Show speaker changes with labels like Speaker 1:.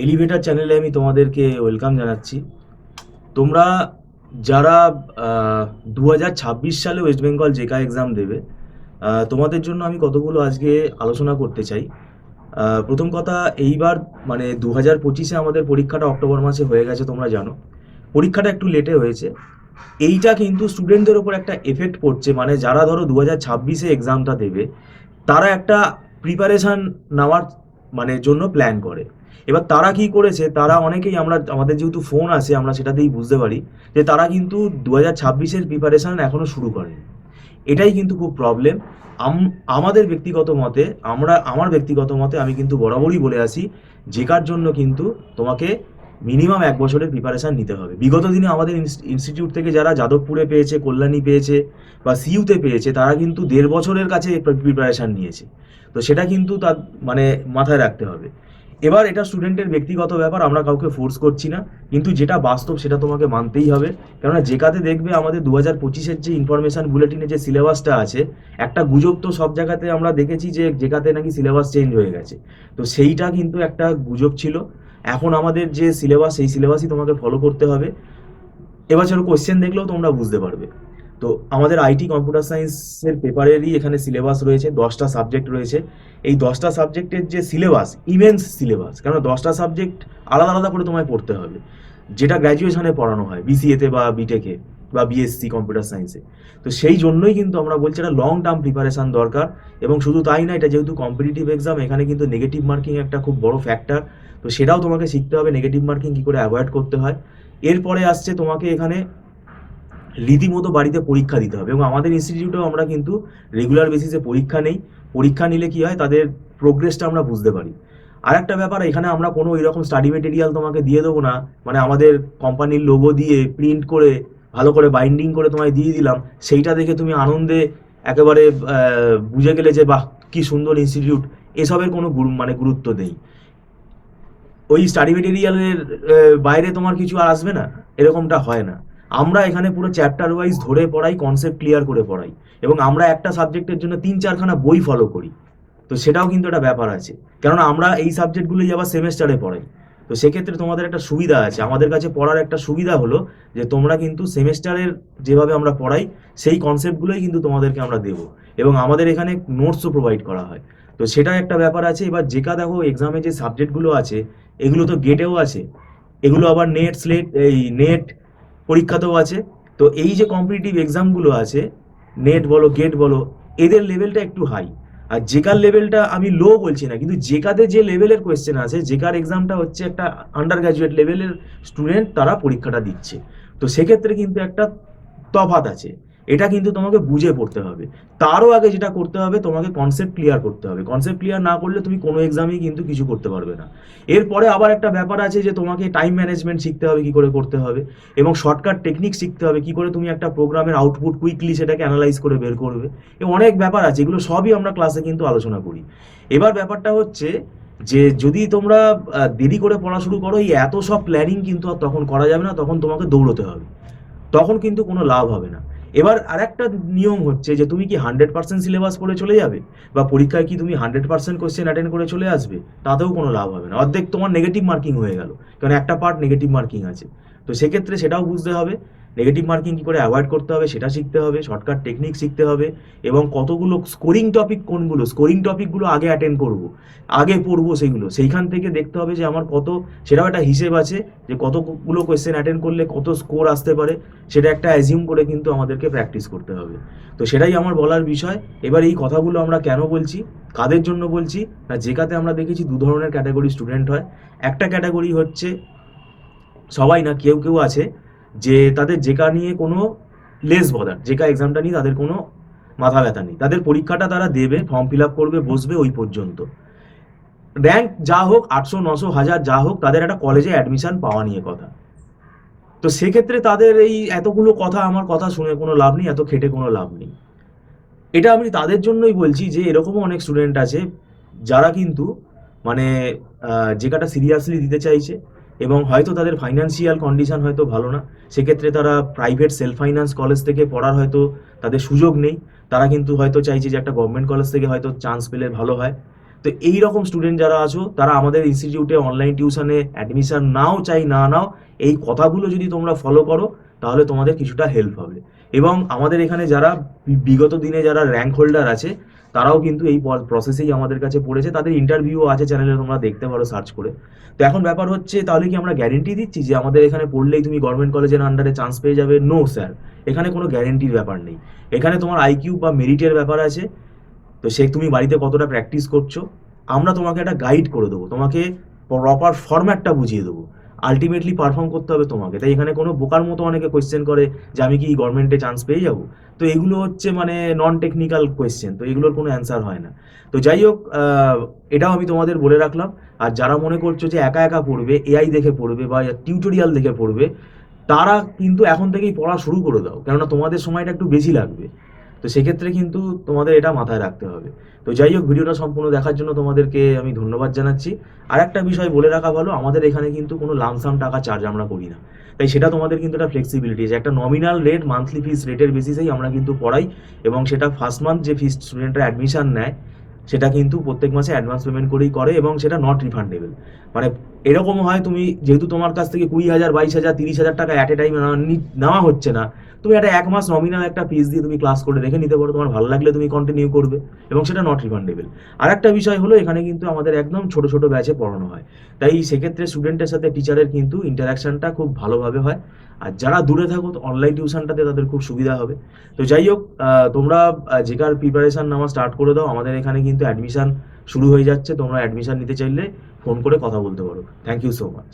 Speaker 1: Elevator চ্যানেলে আমি তোমাদেরকে ওয়েলকাম জানাচ্ছি। তোমরা যারা 2026 সালে ওয়েস্ট বেঙ্গল জেকা এক্সাম দেবে, তোমাদের জন্য আমি কতগুলো আজকে আলোচনা করতে চাই। প্রথম কথা, এইবার মানে 2025-এ আমাদের পরীক্ষাটা অক্টোবর মাসে হয়ে গেছে, তোমরা জানো। পরীক্ষাটা একটু লেটে হয়েছে। এইটা কিন্তু স্টুডেন্টদের ওপর একটা এফেক্ট পড়ছে, মানে যারা ধরো 2026-এ এক্সামটা দেবে তারা একটা প্রিপারেশান নেওয়ার মানে জন্য প্ল্যান করে। এবার তারা কি করেছে, তারা অনেকেই আমাদের যেহেতু ফোন আছে আমরা সেটাতেই বুঝতে পারি যে তারা কিন্তু 2026-এর প্রিপারেশান এখনো শুরু করেনি। এটাই কিন্তু খুব প্রবলেম। আমাদের ব্যক্তিগত মতে, আমার ব্যক্তিগত মতে আমি কিন্তু বরাবরই বলে আসি, জেকার জন্য কিন্তু তোমাকে মিনিমাম 1 বছরের প্রিপারেশান নিতে হবে। বিগত দিনে আমাদের ইনস্টিটিউট থেকে যারা যাদবপুরে পেয়েছে, কল্যাণী পেয়েছে বা সিইউতে পেয়েছে, তারা কিন্তু 1.5 বছরের কাছে প্রিপারেশান নিয়েছে। তো সেটা কিন্তু তার মানে মাথায় রাখতে হবে। এবার এটা স্টুডেন্টের ব্যক্তিগত ব্যাপার, আমরা কাউকে ফোর্স করছি না, কিন্তু যেটা বাস্তব সেটা তোমাকে মানতেই হবে। কেননা জেকাতে দেখবে আমাদের 2025-এর যে ইনফরমেশান বুলেটিনে যে সিলেবাসটা আছে, একটা গুজব তো সব জায়গাতে আমরা দেখেছি যে জেকাতে নাকি সিলেবাস চেঞ্জ হয়ে গেছে। তো সেইটা কিন্তু একটা গুজব ছিল। এখন আমাদের যে সিলেবাস, সেই সিলেবাসই তোমাকে ফলো করতে হবে। এবছর কোয়েশ্চেন দেখলেও তোমরা বুঝতে পারবে। তো আমাদের আইটি কম্পিউটার সায়েন্সের পেপারেরই এখানে সিলেবাস রয়েছে, 10টা সাবজেক্ট রয়েছে। এই 10টা সাবজেক্টের যে সিলেবাস, ইমেন্স সিলেবাস, কেন 10টা সাবজেক্ট আলাদা আলাদা করে তোমায় পড়তে হবে, যেটা গ্র্যাজুয়েশনে পড়ানো হয় বিসিএতে বা বিটেকে বা বিএসসি কম্পিউটার সায়েন্সে। তো সেই জন্যই কিন্তু আমরা বলছি এটা লং টার্ম প্রিপারেশান দরকার। এবং শুধু তাই না, এটা যেহেতু কম্পিটিটিভ এক্সাম, এখানে কিন্তু নেগেটিভ মার্কিং একটা খুব বড় ফ্যাক্টর। তো সেটাও তোমাকে শিখতে হবে, নেগেটিভ মার্কিং কী করে অ্যাভয়েড করতে হয়। এরপরে আসছে তোমাকে এখানে রীতিমতো বাড়িতে পরীক্ষা দিতে হবে, এবং আমাদের ইনস্টিটিউটেও আমরা কিন্তু রেগুলার বেসিসে পরীক্ষা নেই। পরীক্ষা নিলে কি হয়, তাদের প্রোগ্রেসটা আমরা বুঝতে পারি। আর একটা ব্যাপার, এখানে আমরা কোনো এরকম স্টাডি মেটেরিয়াল তোমাকে দিয়ে দেবো না, মানে আমাদের কোম্পানির লোগো দিয়ে প্রিন্ট করে ভালো করে বাইন্ডিং করে তোমায় দিয়ে দিলাম, সেইটা দেখে তুমি আনন্দে একেবারে বুঝে গেলে যে বাহ কি সুন্দর ইনস্টিটিউট। এসবের কোনো মানে গুরুত্ব নেই। ওই স্টাডি মেটেরিয়ালের বাইরে তোমার কিছু আর আসবে না, এরকমটা হয় না। আমরা এখানে পুরো চ্যাপ্টার ওয়াইজ ধরে পড়াই, কনসেপ্ট ক্লিয়ার করে পড়াই, এবং আমরা একটা সাবজেক্টের জন্য 3-4খানা বই ফলো করি। তো সেটাও কিন্তু একটা ব্যাপার আছে, কেননা আমরা এই সাবজেক্টগুলোই আবার সেমেস্টারে পড়াই। তো সেক্ষেত্রে তোমাদের একটা সুবিধা আছে, আমাদের কাছে পড়ার একটা সুবিধা হলো যে তোমরা কিন্তু সেমেস্টারের যেভাবে আমরা পড়াই সেই কনসেপ্টগুলোই কিন্তু তোমাদেরকে আমরা দেবো, এবং আমাদের এখানে নোটসও প্রোভাইড করা হয়। তো সেটা একটা ব্যাপার আছে। এবার যেটা দেখো এক্সামে যে সাবজেক্টগুলো আছে, এগুলো তো গেটেও আছে, এগুলো আবার নেট স্লেট এই নেট পরীক্ষাতেও আছে। তো এই যে কম্পিটিটিভ এক্সামগুলো আছে, নেট বলো গেট বলো, এদের লেভেলটা একটু হাই। আর জেকার লেভেলটা আমি লো বলছি না, কিন্তু জেকাতে যে লেভেলের কোয়েশ্চেন আছে, জেকার এক্সামটা হচ্ছে একটা আন্ডার গ্র্যাজুয়েট লেভেলের স্টুডেন্ট তারা পরীক্ষাটা দিচ্ছে। তো সেক্ষেত্রে কিন্তু একটা তফাৎ আছে, এটা কিন্তু তোমাকে বুঝে পড়তে হবে। তারও আগে যেটা করতে হবে, তোমাকে কনসেপ্ট ক্লিয়ার করতে হবে। কনসেপ্ট ক্লিয়ার না করলে তুমি কোনো এক্সামেই কিন্তু কিছু করতে পারবে না। এরপরে আবার একটা ব্যাপার আছে যে তোমাকে টাইম ম্যানেজমেন্ট শিখতে হবে, কি করে করতে হবে, এবং শর্টকাট টেকনিক শিখতে হবে, কি করে তুমি একটা প্রোগ্রামের আউটপুট কুইকলি সেটাকে অ্যানালাইজ করে বের করবে। এবং অনেক ব্যাপার আছে, এগুলো সবই আমরা ক্লাসে কিন্তু আলোচনা করি। এবার ব্যাপারটা হচ্ছে যে যদি তোমরা দেরি করে পড়া শুরু করো, এই এত সব প্ল্যানিং কিন্তু আর তখন করা যাবে না, তখন তোমাকে দৌড়তে হবে, তখন কিন্তু কোনো লাভ হবে না। এবার আর একটা নিয়ম হচ্ছে যে তুমি কি 100% সিলেবাস পড়ে চলে যাবে, বা পরীক্ষায় কি তুমি 100% কোয়েশ্চেন অ্যাটেন্ড করে চলে আসবে, তাতেও কোনো লাভ হবে না। অর্ধেক তোমার নেগেটিভ মার্কিং হয়ে গেল, কারণ একটা পার্ট নেগেটিভ মার্কিং আছে। তো সেক্ষেত্রে সেটাও বুঝতে হবে, নেগেটিভ মার্কিং কী করে অ্যাভয়েড করতে হবে সেটা শিখতে হবে, শর্টকাট টেকনিক শিখতে হবে, এবং কতগুলো স্কোরিং টপিক, কোনগুলো স্কোরিং টপিকগুলো আগে অ্যাটেন্ড করব, আগে পড়বো, সেগুলো সেইখান থেকে দেখতে হবে যে আমার কত, সেটাও একটা হিসেব আছে যে কতগুলো কোয়েশ্চেন অ্যাটেন্ড করলে কত স্কোর আসতে পারে, সেটা একটা অ্যাজিউম করে কিন্তু আমাদেরকে প্র্যাকটিস করতে হবে। তো সেটাই আমার বলার বিষয়। এবার এই কথাগুলো আমরা কেন বলছি, কাদের জন্য বলছি না, জেকাতে আমরা দেখেছি 2 ধরনের ক্যাটাগরি স্টুডেন্ট হয়। একটা ক্যাটাগরি হচ্ছে, সবাই না, কেউ কেউ আছে যে তাদের জেকা নিয়ে কোনো লেস বদার, জেকা এক্সামটা নিয়ে তাদের কোনো মাথা ব্যথা নেই, তাদের পরীক্ষাটা তারা দেবে, ফর্ম ফিল আপ করবে, বসবে, ওই পর্যন্ত। র্যাঙ্ক যা হোক, 800 900 1000 যা হোক, তাদের একটা কলেজে অ্যাডমিশন পাওয়া নিয়ে কথা। তো সেক্ষেত্রে তাদের এই এতগুলো কথা, আমার কথা শুনে কোনো লাভ নেই, এত খেটে কোনো লাভ নেই। এটা আমি তাদের জন্যই বলছি যে এরকমও অনেক স্টুডেন্ট আছে যারা কিন্তু মানে জেকাটা সিরিয়াসলি দিতে চাইছে, এবং হয়তো তাদের ফাইন্যান্সিয়াল কন্ডিশন হয়তো ভালো না, সেক্ষেত্রে তারা প্রাইভেট সেলফ ফাইন্যান্স কলেজ থেকে পড়ার হয়তো তাদের সুযোগ নেই, তারা কিন্তু হয়তো চাইছে যে একটা গভর্নমেন্ট কলেজ থেকে হয়তো চান্স পেলে ভালো হয়। তো এই রকম স্টুডেন্ট যারা আছো তারা আমাদের ইনস্টিটিউটে অনলাইন টিউশনে অ্যাডমিশন নাও চাই না নাও, এই কথাগুলো যদি তোমরা ফলো করো তাহলে তোমাদের কিছুটা হেল্প হবে। এবং আমাদের এখানে যারা বিগত দিনে যারা র্যাঙ্ক হোল্ডার আছে তারাও কিন্তু এই প্রসেসেই আমাদের কাছে পড়েছে, তাদের ইন্টারভিউ আছে চ্যানেলে, তোমরা দেখতে পারো সার্চ করে। তো এখন ব্যাপার হচ্ছে, তাহলে কি আমরা গ্যারেন্টি দিচ্ছি যে আমাদের এখানে পড়লেই তুমি গভর্নমেন্ট কলেজের আন্ডারে চান্স পেয়ে যাবে? নো স্যার, এখানে কোনো গ্যারেন্টির ব্যাপার নেই। এখানে তোমার আইকিউ বা মেরিটের ব্যাপার আছে। তো সে তুমি বাড়িতে কতটা প্র্যাকটিস করছো, আমরা তোমাকে একটা গাইড করে দেবো, তোমাকে প্রপার ফরম্যাটটা বুঝিয়ে দেবো। আলটিমেটলি পারফর্ম করতে হবে তোমাকে। তাই এখানে কোনো বোকার মতো অনেকে কোয়েশ্চেন করে যে আমি কি গভর্নমেন্টে চান্স পেয়ে যাবো, তো এগুলো হচ্ছে মানে নন টেকনিক্যাল কোয়েশ্চেন, তো এগুলোর কোনো অ্যান্সার হয় না। তো যাই হোক, এটাও আমি তোমাদের বলে রাখলাম। আর যারা মনে করছো যে একা একা পড়বে, এআই দেখে পড়বে বা টিউটোরিয়াল দেখে পড়বে, তারা কিন্তু এখন থেকেই পড়া শুরু করে দাও, কেননা তোমাদের সময়টা একটু বেশি লাগবে। তো সেক্ষেত্রে কিন্তু তোমাদের এটা মাথায় রাখতে হবে। তো যাই হোক, ভিডিওটা সম্পূর্ণ দেখার জন্য তোমাদেরকে আমি ধন্যবাদ জানাচ্ছি। আর একটা বিষয় বলে রাখা ভালো, আমাদের এখানে কিন্তু কোনো লামসাম টাকা চার্জ আমরা করি না। তাই সেটা তোমাদের কিন্তু একটা ফ্লেক্সিবিলিটি, যে একটা নমিনাল রেট, মান্থলি ফিস রেটের বেসিসেই আমরা কিন্তু পড়াই। এবং সেটা ফার্স্ট মান্থ যে ফিস স্টুডেন্টরা অ্যাডমিশন নেয় সেটা কিন্তু প্রত্যেক মাসে অ্যাডভান্স পেমেন্ট করেই করে, এবং সেটা নট রিফান্ডেবল। মানে এরকম হয়, তুমি যেহেতু তোমার কাছ থেকে 20,000, 22,000, 30,000 টাকা অ্যাট এ টাইম নেওয়া হচ্ছে না, তুমি একটা 1 মাস নমিনাল একটা ফিস দিয়ে তুমি ক্লাস করে দেখে নিতে পারো, তোমার ভালো লাগলে তুমি কন্টিনিউ করবে, এবং সেটা নট রিফান্ডেবল। আর একটা বিষয় হলো, এখানে কিন্তু আমাদের একদম ছোট ছোট ব্যাচে পড়ানো হয়। তাই সেক্ষেত্রে স্টুডেন্টের সাথে টিচারের কিন্তু ইন্টারাকশনটা খুব ভালোভাবে হয়। আর যারা দূরে থাকো, অনলাইন টিউশনটাতে তাদের খুব সুবিধা হবে। তো যাই হোক, তোমরা যেকার প্রিপারেশন নেওয়া স্টার্ট করে দাও। আমাদের এখানে কিন্তু অ্যাডমিশন শুরু হয়ে যাচ্ছে, তোমরা অ্যাডমিশন নিতে চাইলে ফোন করে কথা বলতে পারো। Thank you so much.